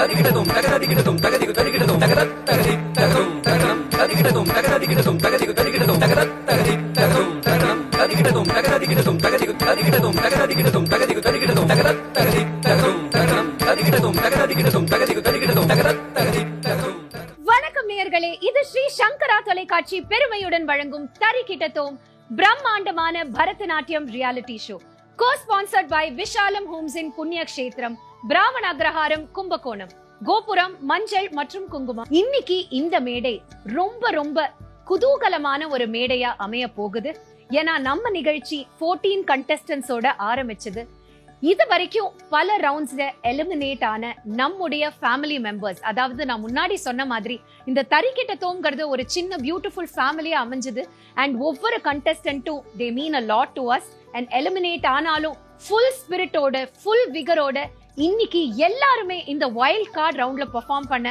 வணக்கம் நேயர்களே, இது ஸ்ரீ சங்கரா தொலைக்காட்சி பெருமையுடன் வழங்கும் தரிகிட்டதோம் பிரம்மாண்டமான Bharatanatyam reality show. co-sponsored by Vishalam homes in புண்ணிய கஷேத்திரம், பிராமண அக்ரஹாரம், கும்பகோணம், கோபுரம், மஞ்சள் மற்றும் குங்குமம். இன்னைக்கு இந்த மேடை ரொம்ப குதூகலமான ஒரு மேடையா அமைய போகுது. ஏன்னா நம்ம நிகழ்ச்சி 14 கண்டஸ்டன்ஸோட ஆரம்பிச்சது. இது வரைக்கும் பல ரவுண்ட்ஸ்ல எலிமினேட் ஆன நம்முடைய ஃபேமிலி மெம்பர்ஸ், அதாவது நான் முன்னாடி சொன்ன மாதிரி இந்த தரிகிட்டதோம்ங்கிறது ஒரு சின்ன பியூட்டிஃபுல் ஃபேமிலியா அமைஞ்சது. அண்ட் ஒவ்வொரு கண்டஸ்டன்ட்டும் they mean a lot to us. And eliminate ஆனாலும் ஃபுல் ஸ்பிரிட்டோட, ஃபுல் விகரோட இன்னைக்கு எல்லாருமே இந்த வைல்ட் கார்டு ரவுண்ட்ல பெர்ஃபார்ம் பண்ண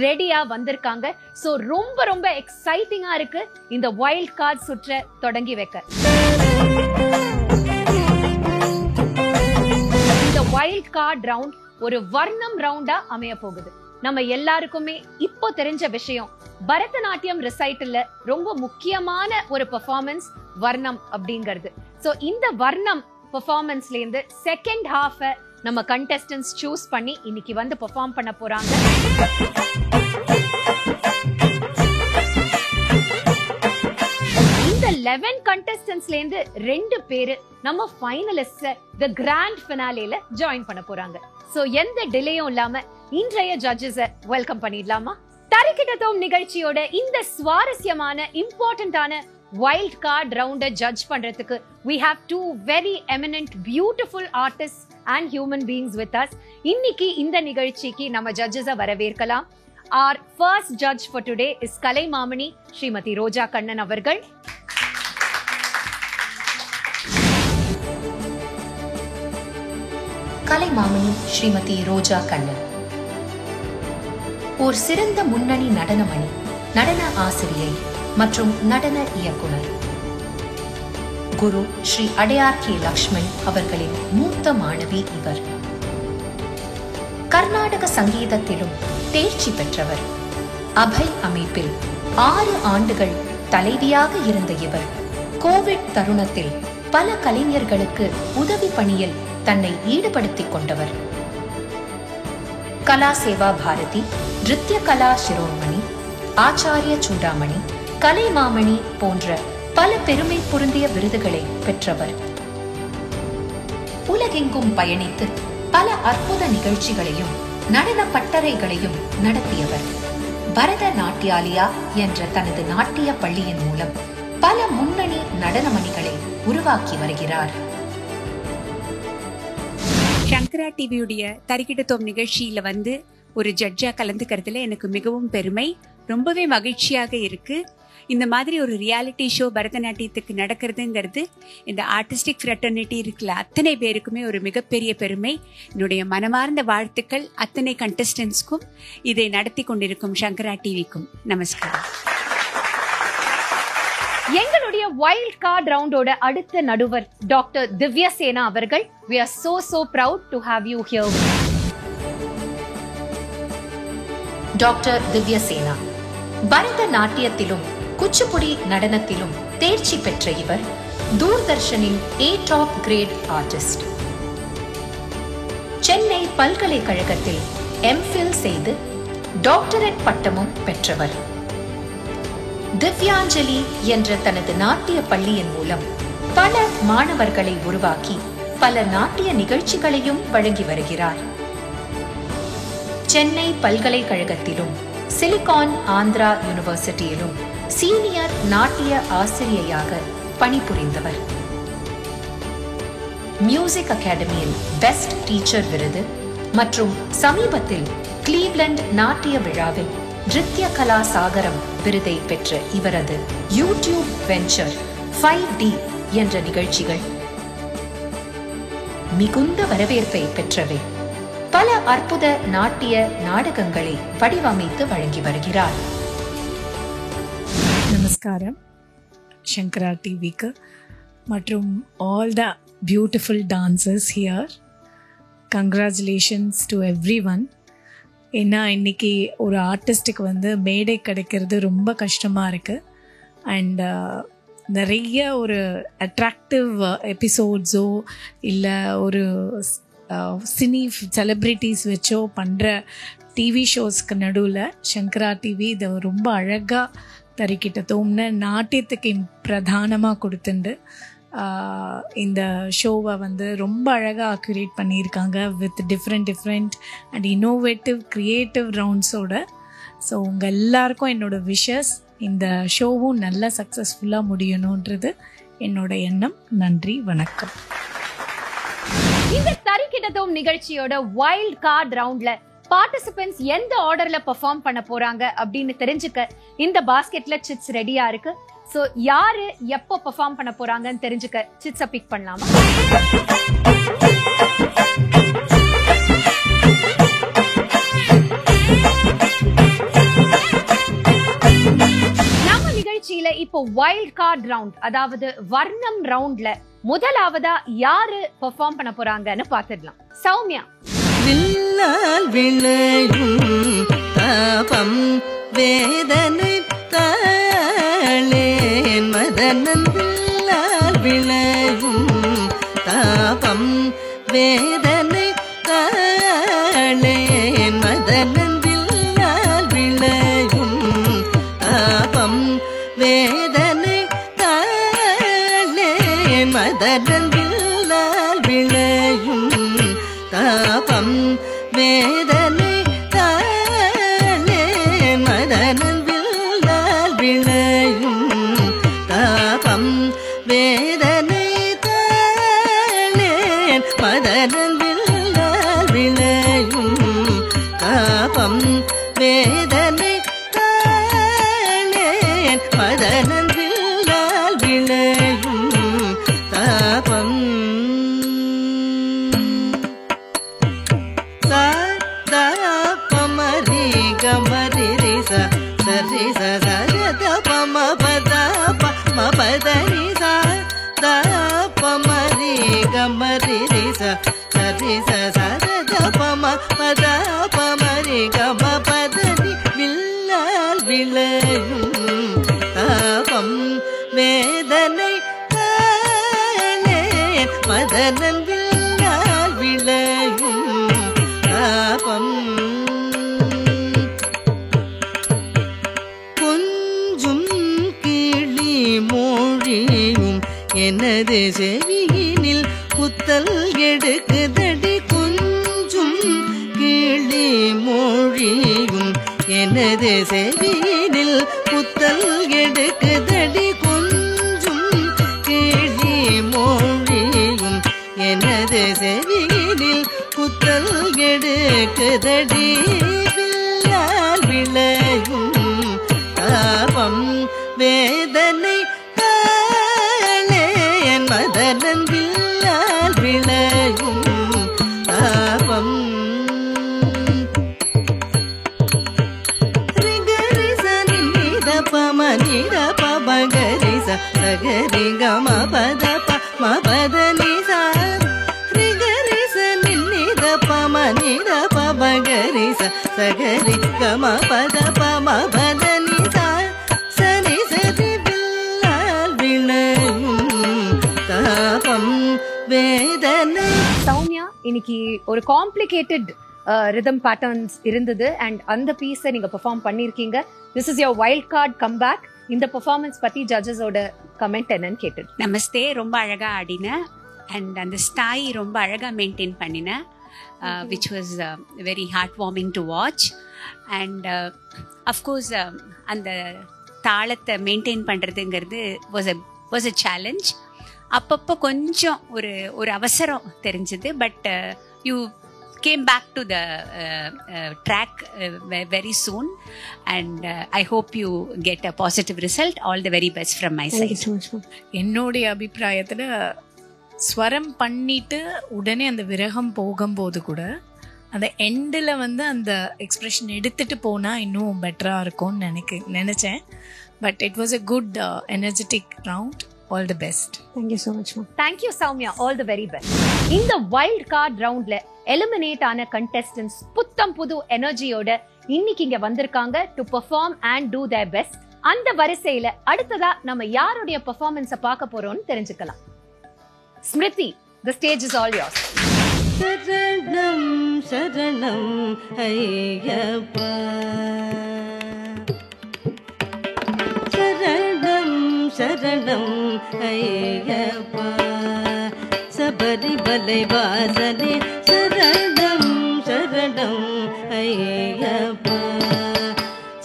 ரெடியா வந்திருக்காங்க. சோ ரொம்ப எக்ஸைட்டிங்கா இருக்கு இந்த வைல்ட் கார்டு சுற்ற தொடங்கி வைக்க. இந்த வைல்ட் கார்டு ரவுண்ட் ஒரு வர்ணம் ரவுண்டா அமைய போகுது. நம்ம எல்லாருக்குமே இப்போ தெரிஞ்ச விஷயம், பரதநாட்டியம் ரிசைட்டல்ல ரொம்ப முக்கியமான ஒரு பெர்ஃபார்மன்ஸ் வர்ணம் அப்படிங்கிறது. சோ இந்த வர்ணம் பெர்ஃபார்மன்ஸ்ல இருந்து செகண்ட் ஹாஃப் நம்ம கண்டஸ்டன்ட்ஸ் சூஸ் பண்ணி இன்னைக்கு வந்து பெர்ஃபார்ம் பண்ண போறாங்க. இந்த 11 கண்டஸ்டன்ட்ஸ்ல இருந்து 2 பேரு நம்ம ஃபைனலிஸ்ட் தி கிராண்ட் ஃபினாலேல ஜாயின் பண்ண போறாங்க. சோ எந்த டிலேயும் இல்லாம இன்றைய ஜட்ஜஸ் வெல்கம் பண்ணிடலாமா? தரிகிட்டதோம் நிகழ்ச்சியோட இந்த சுவாரஸ்யமான இம்பார்ட்டன்டான வைல்ட் கார்டு ரவுண்ட ஜட்ஜ் பண்றதுக்கு we have 2 very eminent beautiful artists and human beings with us. இன்னைக்கு இந்த நிகழ்ச்சிக்கு நம்ம ஜட்ஜஸ வரவேற்கலாம். Our first judge for today is Kalaimamani Srimathi ரோஜா கண்ணன் அவர்கள். கலைமாமணி ஸ்ரீமதி ரோஜா கண்ணன் ஒரு சிறந்த முன்னணி நடனமணி, நடன ஆசிரியை மற்றும் நடன இயக்குனர். குரு ஸ்ரீ அடையார் கே லக்ஷ்மண் அவர்களின் மூத்த மாணவி இவர். கர்நாடக சங்கீதத்திலும் தேர்ச்சி பெற்றவர். அபய் அமைப்பில் 6 ஆண்டுகள் தலைவியாக இருந்த இவர் கோவிட் தருணத்தில் பல கலைஞர்களுக்கு உதவி பணியில் தன்னை ஈடுபடுத்திக் கொண்டவர். கலா சேவா பாரதி, நிருத்ய கலா சிரோமணி, ஆச்சாரிய சூடாமணி, கலைமாமணி போன்ற பல பெருமை பொருந்திய விருதுகளை பெற்றவர். உலகெங்கும் பயணித்து பல அற்புத நிகழ்ச்சிகளையும் நடன பட்டறைகளையும் நடத்தியவர். பரதநாட்டியாலயா என்ற தனது நாட்டிய பள்ளியின் மூலம் பல முன்னணி நடனமணிகளை உருவாக்கி வருகிறார். சங்கரா டிவியுடைய தரிகிட்டதோம் நிகழ்ச்சியில வந்து ஒரு ஜட்ஜா கலந்துக்கிறதுல எனக்கு மிகவும் பெருமை, ரொம்பவே மகிழ்ச்சியாக இருக்கு. இந்த மாதிரி ஒரு ரியாலிட்டி ஷோ பரதநாட்டியத்துக்கு நடக்கிறதுங்கிறது இந்த ஆர்டிஸ்டிக் ஃப்ரெட்டர்னிட்டி இருக்கிற அத்தனை பேருக்குமே ஒரு மிகப்பெரிய பெருமை. என்னுடைய மனமார்ந்த வாழ்த்துக்கள் அத்தனை கண்டஸ்டன்ஸ்க்கும், இதை நடத்தி கொண்டிருக்கும் சங்கரா டிவிக்கும். நமஸ்காரம். எங்களுடைய வைல்ட் கார்டு ரவுண்டோட அடுத்த நடுவர் டாக்டர் திவ்யா சேனா அவர்கள். We are so proud to have you here. Doctor Divya Sena பரதநாட்டியத்திலும் குச்சிப்புடி நடனத்திலும் தேர்ச்சி பெற்ற இவர் தூர்தர்ஷனின் டாப் கிரேட் ஆர்டிஸ்ட். சென்னை பல்கலைக்கழகத்தில் எம்ஃபில் செய்து டாக்டரேட் பட்டமும் பெற்றவர். திவ்யாஞ்சலி என்ற தனது நாட்டிய பள்ளியின் மூலம் பல மாணவர்களை உருவாக்கி பல நாட்டிய நிகழ்ச்சிகளையும் வழங்கி வருகிறார். சென்னை பல்கலைக்கழகத்திலும் சிலிகான் ஆந்திரா யூனிவர்சிட்டியிலும் சீனியர் நாட்டிய ஆசிரியையாக பணிபுரிந்தவர். மியூசிக் அகாடமியில் பெஸ்ட் டீச்சர் விருது மற்றும் சமீபத்தில் கிளீவ்லண்ட் நாட்டிய விழாவில் நிருத்ய கலா சாகரம் விருதை பெற்ற இவரது யூடியூப் வெஞ்சர் 5D என்ற நிகழ்ச்சிகள் மிகுந்த வரவேற்பை பெற்றவை. பல அற்புத நாட்டிய நாடகங்களை வடிவமைத்து வழங்கி வருகிறார். நமஸ்காரம் சங்கரா டிவிக்கு மற்றும் all the beautiful dancers here. Congratulations to everyone. ஏன்னா இன்றைக்கி ஒரு ஆர்டிஸ்ட்டுக்கு வந்து மேடை கிடைக்கிறது ரொம்ப கஷ்டமாக இருக்குது. அண்ட் நிறைய ஒரு அட்ராக்டிவ் எபிசோட்ஸோ இல்லை ஒரு சினி செலிப்ரிட்டிஸ் வச்சோ பண்ணுற டிவி ஷோஸ்க்கு நடுவில் சங்கரா டிவி இதை ரொம்ப அழகாக தறிக்கிட்ட தோம்னு நாட்டியத்துக்கு பிரதானமாக கொடுத்துண்டு இந்த ஷோவை வந்து ரொம்ப அழகாக அக்யூரேட் பண்ணியிருக்காங்க with different and innovative creative ரவுண்ட்ஸோட. ஸோ உங்கள் எல்லாருக்கும் என்னோடய விஷஸ், இந்த ஷோவும் நல்லா சக்ஸஸ்ஃபுல்லாக முடியணுன்றது என்னோட எண்ணம். நன்றி, வணக்கம். இந்த தறிக்கிட்டத்தோம் நிகழ்ச்சியோட வைல்ட் கார்டு ரவுண்ட்ல பார்ட்டிசிபென்ட்ஸ் எந்த ஆர்டர்ல பெர்ஃபார்ம் பண்ண போறாங்க அப்படின்னு தெரிஞ்சுக்க இந்த பாஸ்கெட்ல சிட்ஸ் ரெடியா இருக்கு. சோ யாரு எப்போ பெர்ஃபார்ம் பண்ண போறாங்கன்னு தெரிஞ்சுக்க சிட்ஸ பிக் பண்ணலாமா? நம்ம நிகழ்ச்சியில இப்போ வைல்ட் கார்டு ரவுண்ட், அதாவது வர்ணம் ரவுண்ட்ல முதலாவதா யாரு பெர்ஃபார்ம் பண்ண போறாங்கன்னு பாத்துடலாம். சௌமியா. வில்லால் விளையும் தாபம் வேதனை தாளேன் மதனன். வில்லால் விளையும் தாபம் வேதனை தாளேன் மதனன். வில்லால் விளையும் தாபம் வேதனை தாளேன் மதனன். வில்லால் விளையும் தாபம் வேதனை தாளேன் மதனன். வில்லால் விளையும் தாபம் வேதனை தாளேன் மதனன். வில்லால் விளையும் தாபம் வேதனை தாளேன் மதனன். வில்லால் விளையும் தாபம் வில்லால் விளையும் தாபம் வேதனை தாளேன் மதனன். வில்லால் விளையும் தாபம் கொஞ்சும் கிளி மொழியும் எனது செவியினில் குத்தல் எடுக்குதடி. கொஞ்சும் கிளி மொழியும் எனது செவியினில் குத்தல் எடுக்குதடி. கொஞ்சும் கிளி மொழியும் எனது செவியினில் குத்தல் எடுக்குதடி. வில்லால் விளையும் தாபம் வேதனை தாளேன் மதனன். வில்லால் விளையும் தாபம் ரிகரிச நித பம நித பபகரிச சகரி கம பத பத நிச. ரிகரிச நித பம நித பபகரிச சகரி கம பத பத நிச. சரி சரி வில்லால் விளையும் தாபம் வேதனை. சௌமியா, இன்னைக்கு ஒரு காம்ப்ளிகேட்டட் ரிதம் பேட்டர்ன்ஸ் இருந்தது அண்ட் அந்த பீஸை நீங்க பெர்ஃபார்ம் பண்ணிருக்கீங்க. This is your wild card comeback. இந்த பெர்ஃபார்மன்ஸ் பத்தி ஜட்ஜஸோட கமெண்ட் என்னன்னு கேட்டு. நமஸ்தே, ரொம்ப அழகா ஆடின அண்ட் அந்த ஸ்டாய் ரொம்ப அழகா மெயின்டைன் பண்ணின, which was very hard warming to watch. And of course அந்த தாளத்தை மெயின்டைன் பண்ணுறதுங்கிறது வாஸ் அ சேலஞ்ச். அப்பப்போ கொஞ்சம் ஒரு அவசரம் தெரிஞ்சது. But you came back to the track very soon and I hope you get a positive result. All the very best from my side. என்னுடைய அபிப்பிராயத்தில் ஸ்வரம் பண்ணிட்டு உடனே அந்த விரகம் போகும்போது கூட அந்த எண்டில் வந்து அந்த எக்ஸ்ப்ரெஷன் எடுத்துகிட்டு போனால் இன்னும் பெட்டராக இருக்கும்னு நினச்சேன். But it was a good energetic round all the best. Thank you so much ma'am. Thank you Sowmya, all the very best. இந்த வைல்ட் கார்டு ரவுண்ட்ல எலிமினேட் ஆன கண்டெஸ்டன்ஸ் புத்தம் புது எனர்ஜியோட இன்னைக்கு இங்க வந்திருக்காங்க to perform and do their best. அந்த வரிசையில அடுத்ததா நம்ம யாருடைய பெர்ஃபார்மன்ஸை பார்க்க போறோம்னு தெரிஞ்சுக்கலாம். Smriti, the stage is all yours. சரணம் சரணம் ஐயப்பா, சரணம் சரணம் ஐயப்பா, சபரிமலை வாசனே சரணம் சரணம் ஐயப்பா,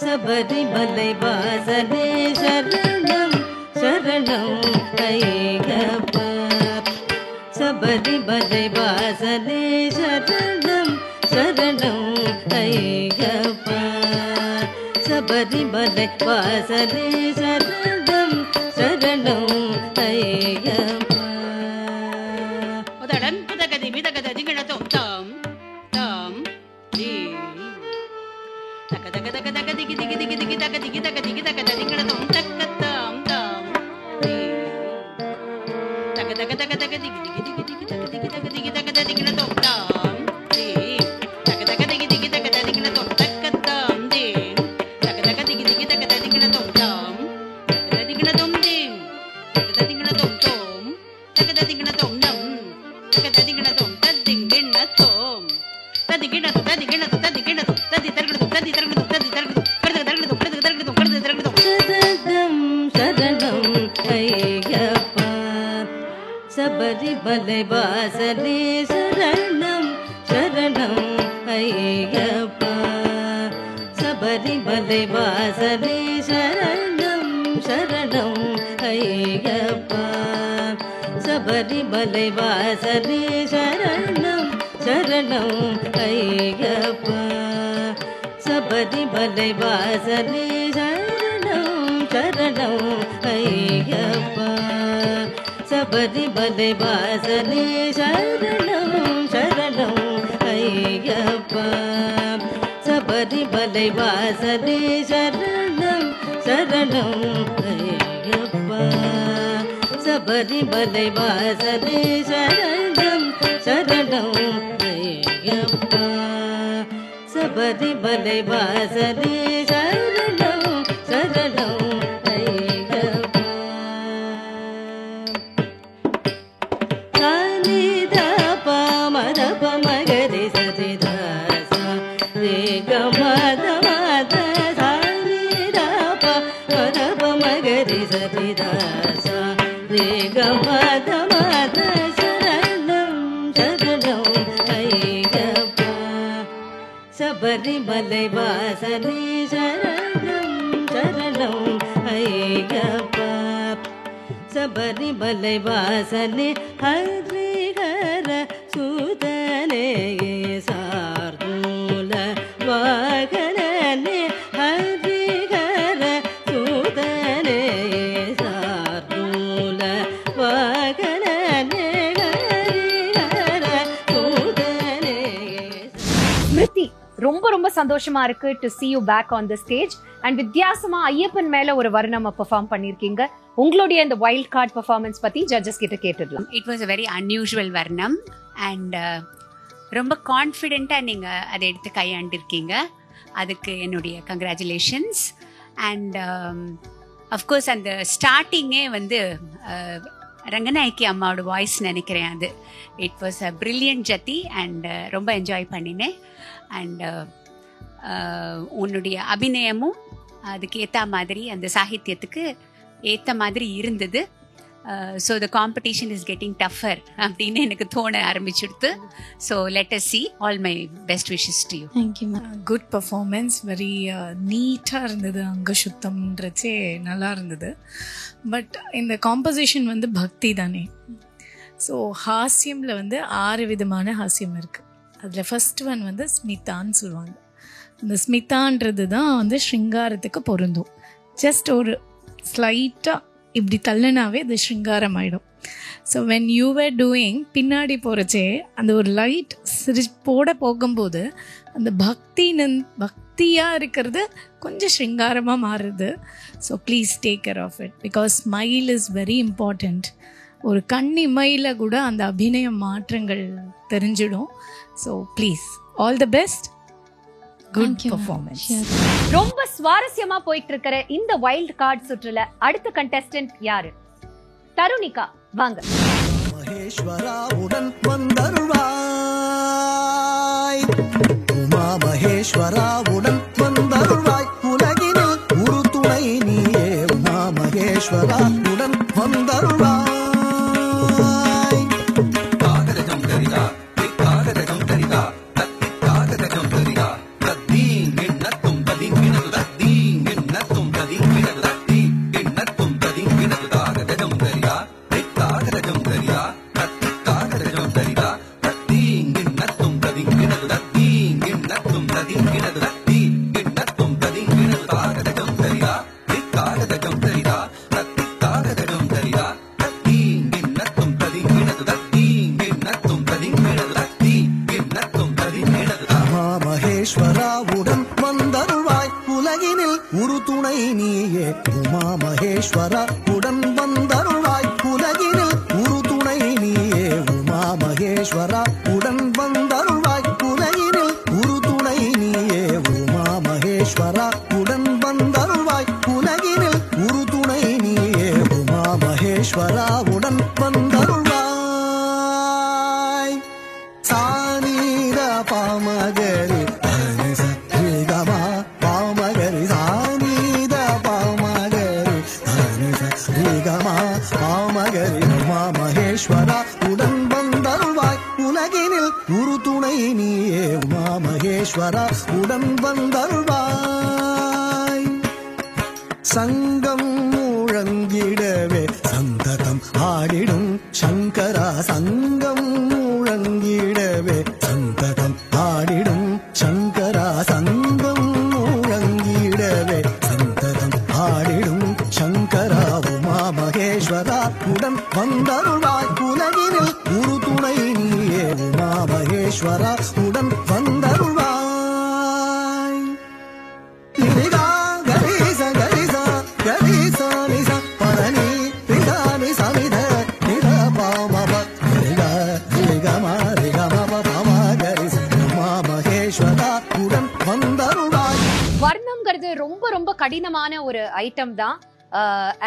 சபரிமலை வாசனே சரணம் சரணம் ஐயப்பா, சபரிமலை வாசனே சரணம் சரணம் ஐயப்பா, சபரிமலை வாசனே சரணம் சரணம் ஐயப்பா. உதடன் புதகதி விதகத திகழதோம் தாம் தாம் தி தக தக தக தக திகி திகி திகி திகி தக திகி தக திகி தக திகழதோம் தக்க தாம் தாம் தி தக தக தக தக திகி திகி திகி திகி தக திகி தக திகி தக திகழதோம் தாம் தி தக தக திகி திகி தக திகழதோம் தக்க தாம் தி தக தக திகி திகி தக திகழதோம் தாம் தக திகழதோம் தி தக திகழதோம் தோம் தக திகழதோம் நம் தக திகழதோம் ததிங்கணதோம் ததிங்கணதோம் ததிங்கணதோம் ததிங்கணதோம் ததி தர்கணதோம் ததி தர்கணதோம் ததி தர்கணதோம் கர்த தர்கணதோம் கர்த தர்கணதோம் கர்த தர்கணதோம் சரணம் சரணம் ஐயப்பா, சபரிமலை வாசனே சரணம் சரணம் ஐயப்பா, சபரிமலை வாசனே சரணம் சரணம் ஐயப்பா, சபரிமலை வாசனே சரணம் சரணம் ஐயப்பா, சபரிமலை வாசனே சரணம் சரணம் ஐயப்பா, சபரிமலை வாசனே சரணம் சரணம் ஐயப்பா, சபரிமலை வாசனே சரணம் சரணம் ஐயப்பா, சபரிமலை வாசனே சரணம் சரணம் ஐயப்பா, சபரிமலை வாசனே சரணம் சரணம் ஐயப்பா. சானித பமத பமகரி சதிதாச ரே கமத மத சானித பமத பமகரி சதிதாச ரே கமத மத சரணம் சரணம் ஐயப்பா, சபரிமலை வாசனே சரணம் சரணம் ஐயப்பா, சபரிமலை வாசனே ஹரிஹர சூதனே சார்தூல வாகனே ஹரிஹர சூதனே சார்தூல வாகனே ஹரிஹர சூதனே. ஸ்மிருதி, ரொம்ப ரொம்ப சந்தோஷமா இருக்கு to see you back on the stage and வித்தியாசமா ஐயப்பன் மேல ஒரு வர்ணம் பெர்ஃபார்ம் பண்ணிருக்கீங்க. உங்களுடைய இந்த வைல்ட் கார்டு பெர்ஃபார்மன்ஸ் பத்தி ஜட்ஜஸ் கிட்ட கேட்டுடலாம். It was a very unusual வர்ணம் அண்ட் ரொம்ப கான்ஃபிடென்ட்டாக நீங்கள் அதை எடுத்து கையாண்டிருக்கீங்க. அதுக்கு என்னுடைய கங்க்ராச்சுலேஷன்ஸ். அண்ட் அஃப்கோர்ஸ் அந்த ஸ்டார்டிங்கே வந்து ரங்கநாயக்கி அம்மாவோட வாய்ஸ் நினைக்கிறேன். அது it was a brilliant jathi and ரொம்ப என்ஜாய் பண்ணினேன். அண்ட் உன்னுடைய அபிநயமும் அதுக்கு ஏற்ற மாதிரி அந்த சாகித்யத்துக்கு ஏற்ற மாதிரி இருந்தது. So the competition is getting tougher அப்படின்னு எனக்கு தோண ஆரம்பிச்சுடுத்து. So let us see. All my best wishes to you. Thank you ma'am. Good performance, very நீட்டாக இருந்தது, அங்க சுத்தம்ன்றச்சே நல்லா இருந்தது. பட் இந்த காம்போசிஷன் வந்து பக்தி தானே. ஸோ ஹாஸ்யமில் வந்து 6 விதமான ஹாஸ்யம் இருக்குது. அதில் ஃபர்ஸ்ட் ஒன் வந்து ஸ்மிதான்னு சொல்லுவாங்க. இந்த ஸ்மிதான்றது தான் வந்து ஸ்ருங்காரத்துக்கு பொருந்தும். ஜஸ்ட் ஒரு ஸ்லைட்டாக இப்படி தள்ளினாவே அது ஸ்ருங்காரம் ஆகிடும். So when you were doing பின்னாடி போகிறச்சே அந்த ஒரு லைட் சிரிப்போட போகும்போது அந்த பக்தியாக இருக்கிறது கொஞ்சம் ஸ்ருங்காரமாக மாறுது. So please take care of it because smile is very important. ஒரு கண்ணிமையில் கூட அந்த அபிநய மாற்றங்கள் தெரிஞ்சிடும். So please all the best, good performance. ரொம்ப சுவாரஸ்யமா போயிட்டு இருக்கிற இந்த வைல்ட் கார்டு சுற்றுல அடுத்த கண்டெஸ்டன்ட் யாரு? தருணிகா, வாங்க. மகேஸ்வராவுடன் வந்தருள்வாய், உமா மகேஸ்வராவுடன் வந்தருள்வாய், உலகினில் ஒரு துணை நீயே, உமா மகேஸ்வராவுடன் வந்தருள்வாய். மகேஸ்வராவுடன் வந்தருள்வாய், உலகினில் ஒரு துணை நீயே, உமா மகேஸ்வராவுடன் வந்தருள்வாய், உலகினில் ஒரு துணை நீயே, உமா மகேஸ்வராவுடன் வந்தருள்வாய், உலகினில் ஒரு துணை நீயே, உமா மகேஸ்வராவுடன் வந்தருள்வாய், உலகினில் ஒரு துணை நீயே, உமா மகேஸ்வராவுடன் வந்தருள்வாய். சானீர பாமகரி மகேஸ்வராவுடன் வந்தருள்வாய், உலகினில் ஒரு துணை நீயே, உமா மகேஸ்வராவுடன் வந்தருள்வாய். சங்கம் முழங்கிடவே சந்ததம் ஆடிடும் சங்கரா, சங்கம் முழங்கிடவே சந்ததம் ஆடிடும் சங்கரா, சங்கம் முழங்கிடவே சந்ததம் ஆடிடும் சங்கரா, உமா மகேஸ்வராவுடன் வந்தருள்வாய், உலகினில் ஒரு துணை நீயே, உமா மகேஸ்வராவுடன் வந்தருள்வாய். நிதா கரிச கரிச கரிச நிச பரணி நிதா நிசமித நித பாமப நித நிகம நிகம பாம கரிச, உமா மகேஸ்வராவுடன் வந்தருள்வாய். வர்ணம்ங்கிறது ரொம்ப ரொம்ப கடினமான ஒரு ஐட்டம் தான்.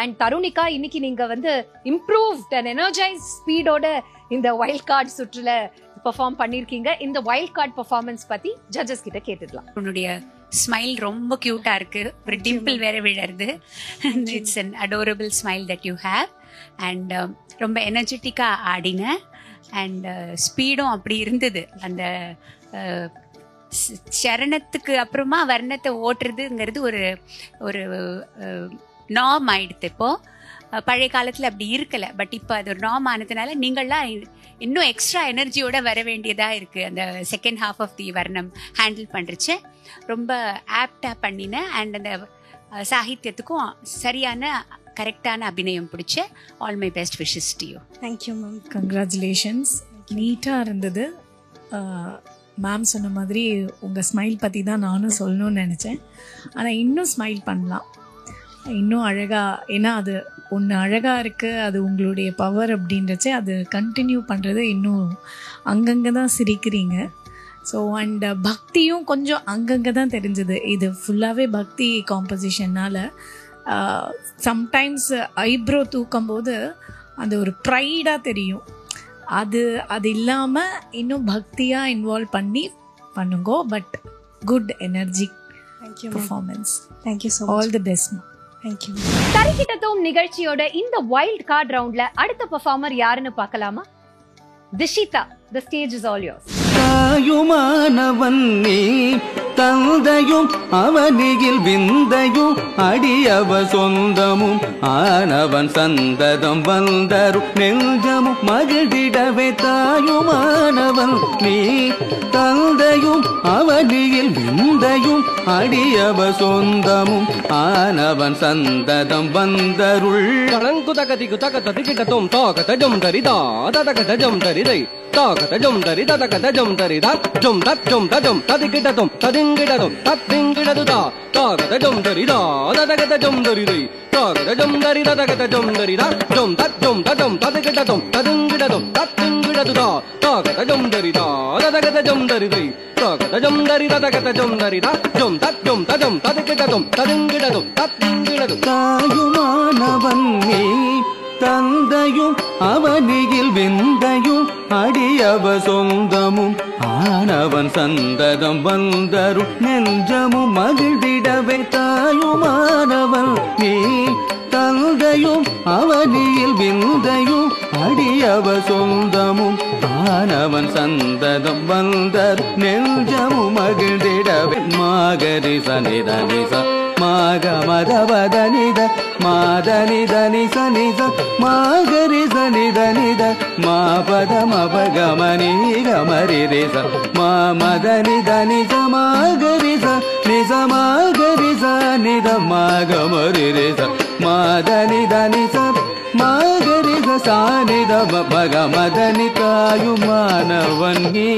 அண்ட் தருணிகா, இன்னைக்கு நீங்க வந்து இம்ப்ரூவ்ட் அண்ட் எனர்ஜைஸ் ஸ்பீடோட இந்த வைல்ட் கார்டு சுற்றுல பெர்ஃபார்ம் பண்ணிருக்கீங்க. இந்த வைல்ட் கார்டு பெர்ஃபார்மன்ஸ் பத்தி ஜட்ஜஸ் கிட்ட கேட்டுடலாம். உன்னுடைய ஸ்மைல் ரொம்ப கியூட்டா இருக்கு, ஒரு டிம்பிள் வேற விழருது. It's an adorable smile that you have and ரொம்ப எனர்ஜெட்டிக்கா ஆடின அண்ட் ஸ்பீடும் அப்படி இருந்தது. அந்த சரணத்துக்கு அப்புறமா வர்ணத்தை ஓட்டுறதுங்கிறது ஒரு ஒரு நார்ம் ஆயிடுது. இப்போ பழைய காலத்தில் அப்படி இருக்கலை, பட் இப்போ அது ஒரு நார்ம் ஆனதுனால நீங்கள்லாம் இன்னும் எக்ஸ்ட்ரா எனர்ஜியோட வர வேண்டியதாக இருக்குது. அந்த செகண்ட் ஹாஃப் ஆஃப் தி வர்ணம் ஹேண்டில் பண்ணுறச்சு ரொம்ப ஆப்டாக பண்ணினேன். அண்ட் அந்த சாகித்யத்துக்கும் சரியான கரெக்டான அபிநயம் பிடிச்ச. All my best wishes to you. Thank you ma'am. Congratulations. நீட்டாக இருந்தது. மேம் சொன்ன மாதிரி உங்கள் ஸ்மைல் பற்றி தான் நானும் சொல்லணும்னு நினச்சேன். ஆனால் இன்னும் ஸ்மைல் பண்ணலாம், இன்னும் அழகாக. ஏன்னா அது ஒன்று அழகாக இருக்குது, அது உங்களுடைய பவர் அப்படின்றச்சே அது கண்டினியூ பண்ணுறது இன்னும் அங்கங்கே தான் சிரிக்கிறீங்க. ஸோ அண்ட் பக்தியும் கொஞ்சம் அங்கங்கே தான் தெரிஞ்சது. இது ஃபுல்லாகவே பக்தி காம்போசிஷன்னால் சம்டைம்ஸ் ஐப்ரோ தூக்கும்போது அந்த ஒரு ப்ரைடாக தெரியும். அது இல்லாமல் இன்னும் பக்தியாக இன்வால்வ் பண்ணி பண்ணுங்கோ. But good energy performance. Thank you so much. All the best. Thank you. Tharikitathom நிகழ்ச்சியோட இந்த வைல்ட் கார்டு ரவுண்ட்ல அடுத்த பெர்ஃபார்மர் யாருன்னு பார்க்கலாமா? திஷிதா, the stage is all yours. Thayumanavan நீ தந்தையும் அவனியில் விந்தையும் அடியவ சொந்தமும் ஆனவன் சந்ததம் வந்தரும் நெஞ்சமும் மகிழ்ந்திடவே தாயுமானவன் நீ தந்தையும் அவனியில் விந்தையும் அடியவ சொந்தமும் ஆனவன் சந்ததம் வந்தருள் தகதிகிட்டதும் தாகதஜம் தரிதா ததகதஜம் தரிதை தாகதஜம் தரி ததகதஜம் தரிதா ஜம் தஜம் தஜம் ததிகிட்டதும் ததிங்கிடதும் தத்திங்கிடதுதா தாகதஜம் தரிதா ததகதஜம் தரிதை தாகதஜம் தரி ததகதஜம் தரிதா ஜம் தஜம் தஜம் ததிகிட்டதும் ததிங்கிடதும் தத்திங்கிடதுதா தாகதஜம் தரிதா ததகதஜம் தரிதை தாகதஜம் தரி ததகதஜம் தரிதா ஜம் தஜம் தஜம் ததிகிட்டதும் ததிங்கிடதும் தத்திங்கிடது தாயுமானவன் நீ தந்தையும் அவனியில் விந்தையும் அடியவ சொந்தமும் ஆனவன் சந்ததம் வந்தரும் நெஞ்சமும் மகிழ்ந்திடவே தாயுமானவன் நீ தந்தையும் அவனியில் விந்தையும் அடியவ சொந்தமும் ஆனவன் சந்ததம் வந்தரும் நெஞ்சமும் மகிழ்ந்திடவே மாகரி சனிதனிச மாக மதவதனித மாதனிதனி சனித மாகரி சனிதனித மாபத மபகமனி கமரிரிச மாமதனிதனிச மாகரிச நிச மாகரிச நித மாகமரிரிச மாதனிதனிச மாகரிச சானித மபகமதனி தாயுமானவன் நீ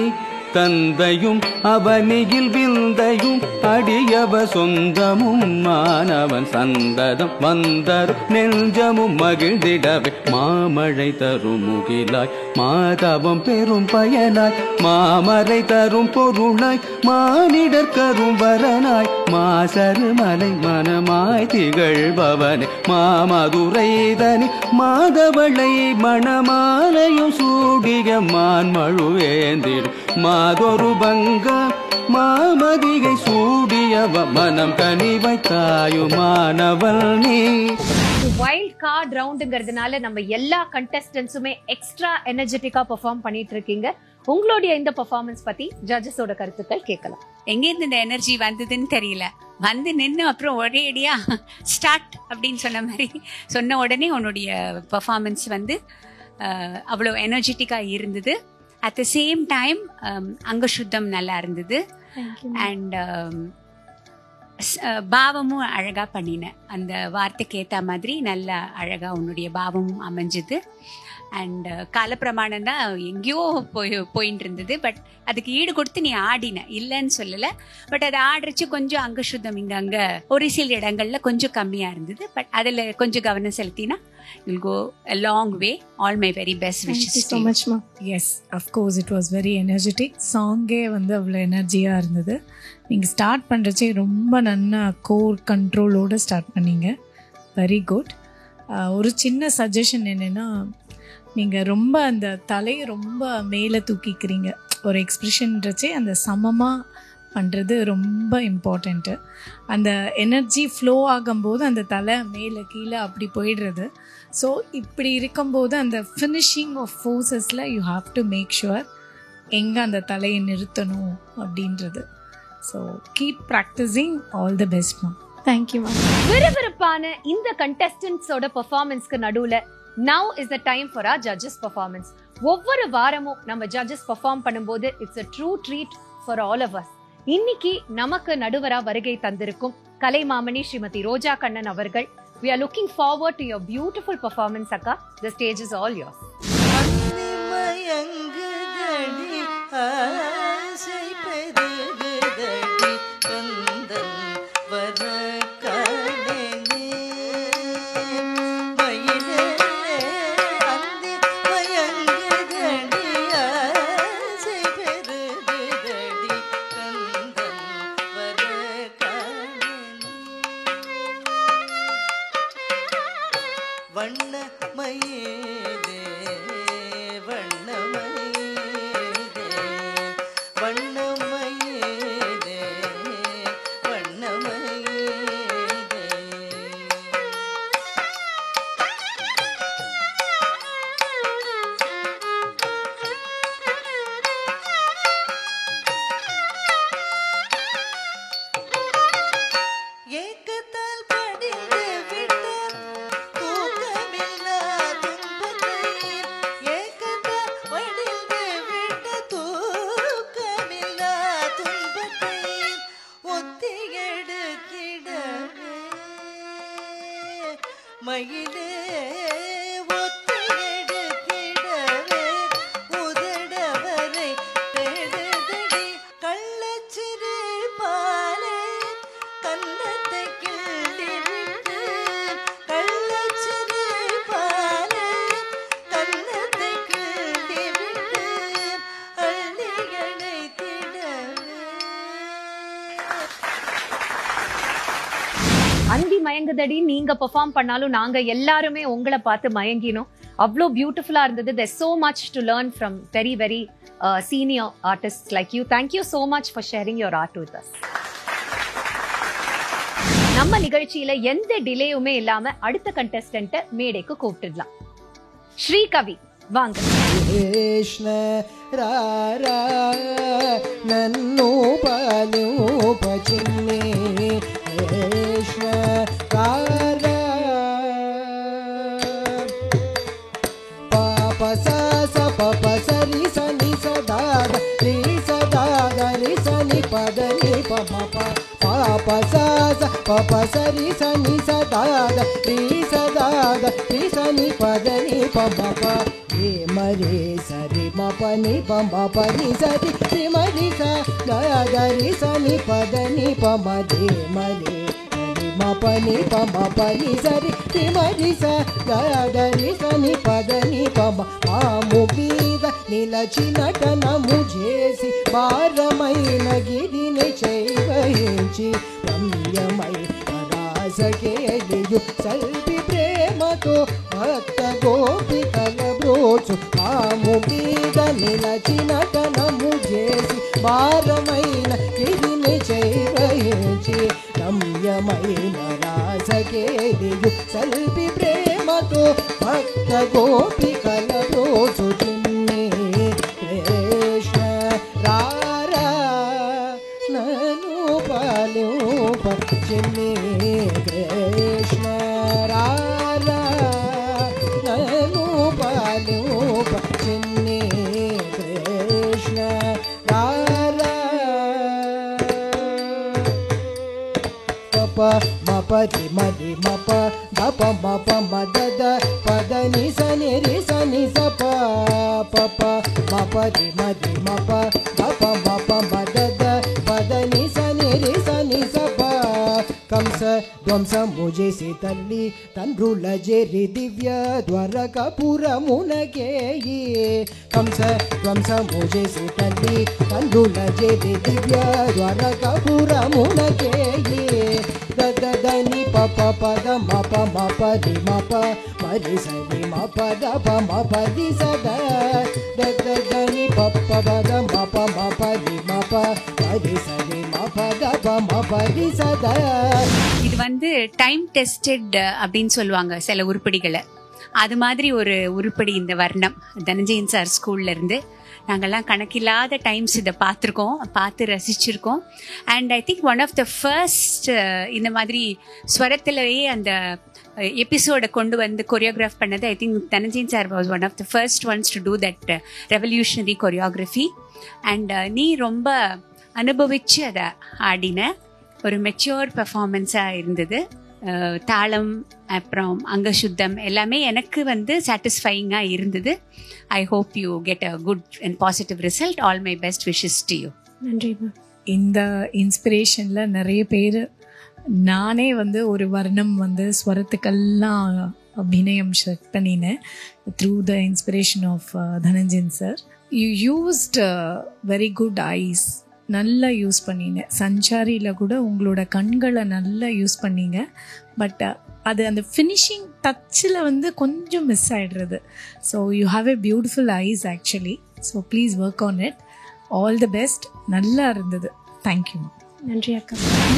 தந்தையும் அவனியில் விந்தையும் அடியவ சொந்தமும் மானவன் சந்ததம் வந்தர் நெஞ்சமும் மகிழ்ந்திடவே மாமழை தரும் முகிலாய் மாதவம் பெரும் பயனாய் மாமரை தரும் பொருளாய் மானிடர் கரும் வரனாய் மாசரு மலை மனமாய் திகழ்பவனே மாமதுரைதனி மாதவளை மணமாலையும் சூடிய மான்மழுவேந்திடும் மாதொரு பங்க மாமதிகை சூடியவ மனம் கனிவை தாயுமானவள் நீ. வைல்ட் கார்டு ரவுண்டுங்கிறதுனால நம்ம எல்லா கண்டெஸ்டன்ஸுமே எக்ஸ்ட்ரா எனர்ஜெட்டிக்கா பெர்ஃபார்ம் பண்ணிட்டு இருக்கீங்க. உங்களுடைய இந்த பெர்ஃபார்மன்ஸ் பத்தி ஜட்ஜஸோட கருத்துக்கள் கேட்கலாம். எங்கேருந்து இந்த எனர்ஜி வந்ததுன்னு தெரியல. வந்து நின்று அப்புறம் ஒரே அடியா ஸ்டார்ட் அப்படின்னு சொன்ன மாதிரி சொன்ன உடனே உன்னுடைய பெர்ஃபார்மன்ஸ் வந்து அவ்வளோ எனர்ஜெட்டிக்காக இருந்தது. அட் த சேம் டைம் அங்கசுத்தம் நல்லா இருந்தது. அண்ட் பாவமும் அழகாக பண்ணினேன். அந்த வார்த்தைக்கு ஏற்ற மாதிரி நல்லா அழகாக உன்னுடைய பாவமும் அமைஞ்சுது. அண்ட் காலப்பிரமாணம் தான் எங்கேயோ போயின்னு இருந்தது. பட் அதுக்கு ஈடு கொடுத்து நீ ஆடின, இல்லைன்னு சொல்லலை. பட் அதை ஆடுறச்சு கொஞ்சம் அங்கசுத்தம் இங்கே அங்கே ஒரு சில இடங்களில் கொஞ்சம் கம்மியாக இருந்தது. பட் அதில் கொஞ்சம் கவனம் செலுத்தினா you'll go a long way. All my very best wishes. Thank you so much ma. Yes, of course it was very energetic. சாங்கே வந்து அவ்வளோ எனர்ஜியாக இருந்தது. நீங்கள் ஸ்டார்ட் பண்ணுறச்சே ரொம்ப நல்லா கோர் கண்ட்ரோலோடு ஸ்டார்ட் பண்ணீங்க. Very good. ஒரு சின்ன சஜஷன் என்னென்னா, நீங்கள் ரொம்ப அந்த தலையை ரொம்ப மேலே தூக்கிக்கிறீங்க. ஒரு எக்ஸ்ப்ரெஷன்றச்சே அந்த சமமாக பண்ணுறது ரொம்ப இம்பார்ட்டண்ட்டு. அந்த எனர்ஜி ஃப்ளோ ஆகும்போது அந்த தலை மேலே கீழே அப்படி போயிடுறது. ஸோ இப்படி இருக்கும்போது அந்த ஃபினிஷிங் ஆஃப் ஃபோர்ஸஸில் you have to make sure எங்கே அந்த தலையை நிறுத்தணும் அப்படின்றது. So keep practising. All the best ma'am. Thank you ma'am. விறுவிறுப்பான இந்த கண்டெஸ்டன்ட்ஸோட பெர்ஃபார்மன்ஸ்க்கு நடுவில் now is the time for our judges performance. ஒவ்வொரு வாரமும் நம்ம ஜட்ஜஸ் பெர்ஃபார்ம் பண்ணும்போது it's a true treat for all of us. இன்னைக்கு நமக்கு நடுவரா வருகை தந்திருக்கும் கலைமாமணி ஸ்ரீமதி ரோஜா கண்ணன் அவர்கள். We are looking forward to your beautiful performance, Akka. The stage is all yours. வண்ண மயிலே ஒத்து எடுத்திடவே உதடவரை தேடுதடி கள்ளச்சிறு பாலே கன்னத்தை கிள்ளிவிட்டு கள்ளச்சிறு பாலே கன்னத்தை கிள்ளிவிட்டு அள்ளி அணைத்திடவே. அந்தி மயங்குதடி நீங்க பெர்ஃபார்ம் பண்ணாலும் நாங்க எல்லாருமே உங்களை பார்த்து மயங்கினோம். அவ்வளோ பியூட்டிஃபுல்லா இருந்தது. there's so much to learn from very very senior artists like you. Thank you so much for sharing your art with us. நம்ம நிகழ்ச்சியில எந்த டிலேயுமே இல்லாம அடுத்த கண்டெஸ்டன்ட் மேடைக்கு கூப்பிட்டுடலாம். ஸ்ரீகவி வாங்க. ಕೃಷ್ಣ ರಾರ ನನ್ನು ಪಾಲೂಪ ಚಿನ್ನೆ ಕೃಷ್ಣ ರಾರ ಪಾಪ ಸ ಪಪ ಸರಿ ಸನಿ ಸದಾದ ರೀ ಸದಾದ ರಿ ಸನಿ ಪದ ನಿ ಪಮ ಪಾಪ ಸ ಪಪ ಸರಿ ಸನಿ ಸದಾದ ರೀ ಸದಾದ ರಿ ಸನಿ ಪದ ನಿ ಪಮ ಮರಿ ಸರಿ ಮಪನಿ ಪಮ ಪನಿ ಸರಿ ಶ್ರೀ ಮರಿ ಸರಿ ಸನಿ ಪದ ನಿ ಪಮ ದೇ ಮರಿ ಮಪನಿ ಪಮ ಪನಿ ಸರಿ ಶ್ರೀ ಮರಿ ಸರಿ ಸನಿ ಪದ ನಿ ಪಮ ಮುಗಿದ ನಿಲಚಿ ನಟನ ಮುಜೇಸಿ ಬಾರಮೈನ ಗಿರಿನಿ ಚೈವಹಿಂಚಿ ರಮ್ಯಮೈ ಪರಾಸಕೆಯು ಸಲ್ಪಿ ಪ್ರೇಮతో ಭಕ್ತ ಗೋಪಿಕಲ బ్రోచు ముగిద నిలచిన తనము చేసి భారమైన గిరిని చేరహించి రమ్యమైన రాసకేలియు సల్పి ప్రేమతో భక్త గోపికల బ్రోచు చిన్ని కృష్ణ రారా నను పాలూప చిన్ని కృష్ణ రారా నను పాలూప చిన్ని కృష్ణ రారా పప మపరి మరి మప దప మప మదద పద ని సని రి సని సప పప మపరి మరి మప దప మప మదద పద ని సని రి సని సప కంస ధ్వంస ముజేసి తల్లి తండ్రుల జెరి దివ్య ద్వారకపురమునకేయి కంస ధ్వంస ముజేసి తల్లి తండ్రుల జెరి దివ్య ద్వారకపురమునకేయి దదని పప పద మప మప రి మప మరి సరి మప దప మప ది సద దదని పప పద మప మప రి మప మరి సరి మప దప மப தி சத. இது டைம் டெஸ்டட் அப்படின்னு சொல்லுவாங்க சில உருப்படிகளை. அது மாதிரி ஒரு உருப்படி இந்த வர்ணம். தனஞ்சயன் சார் ஸ்கூல்ல இருந்து நாங்கள்லாம் கணக்கில்லாத டைம்ஸ் இதை பார்த்து ரசிச்சிருக்கோம். And I think one of the first இந்த மாதிரி ஸ்வரத்திலேயே அந்த எபிசோடை கொண்டு வந்து கொரியோகிராஃப் பண்ணது I think Dhananjayan sir was one of the first ones to do that revolutionary choreography. And நீ ரொம்ப அனுபவிச்சு அதை ஆடின ஒரு மெச்சூர் பெர்ஃபார்மன்ஸாக இருந்தது. தாளம் அப்புறம் அங்கசுத்தம் எல்லாமே எனக்கு சாட்டிஸ்ஃபையிங்காக இருந்தது. I hope you get a good and positive result. All my best wishes to you. நன்றி மேம். இந்த இன்ஸ்பிரேஷனில் நிறைய பேர் நானே ஒரு வர்ணம் ஸ்வரத்துக்கெல்லாம் அபிநயம் செட் பண்ணினேன் through the inspiration of Dhananjayan sir. You used very good eyes, நல்லா யூஸ் பண்ணிங்க. சஞ்சாரியில் கூட உங்களோட கண்களை நல்லா யூஸ் பண்ணிங்க. பட் அது அந்த ஃபினிஷிங் டச்சில் கொஞ்சம் மிஸ் ஆகிடுறது. So you have a beautiful eyes actually. So please work on it. All the best. நல்லா இருந்தது. தேங்க்யூ. நன்றி அக்கா.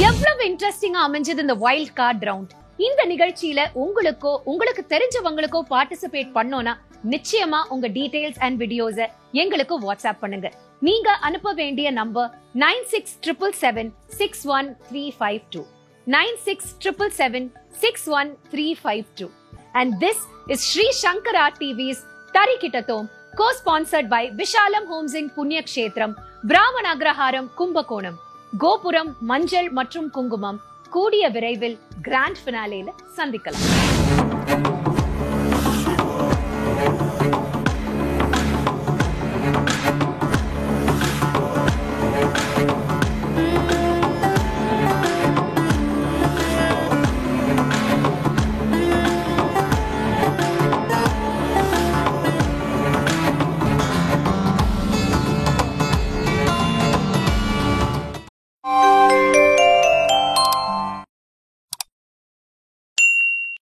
எவ்வளவு இன்ட்ரெஸ்டிங்கா அமைஞ்சது இந்த வைல்ட் கார்டு ரவுண்ட். இந்த நிகழ்ச்சியில உங்களுக்கு தெரிஞ்சவங்களுக்கோ பார்ட்டிசிபேட் பண்ணோம்னா நிச்சயமா உங்க டீடைல்ஸ் அண்ட் வீடியோஸை எங்களுக்கு வாட்ஸ்அப் பண்ணுங்க. நீங்க அனுப்ப வேண்டிய number 9677761352 9677761352. And this is Sri Shankara TV's Tarikitathom, co-sponsored by Vishalam Homes in Punya Kshetram, Brahman Agraharam, Kumbakonam. கோபுரம் மஞ்சள் மற்றும் குங்குமம் கூடிய விரைவில் கிராண்ட் ஃபினாலேல சந்திக்கலாம்.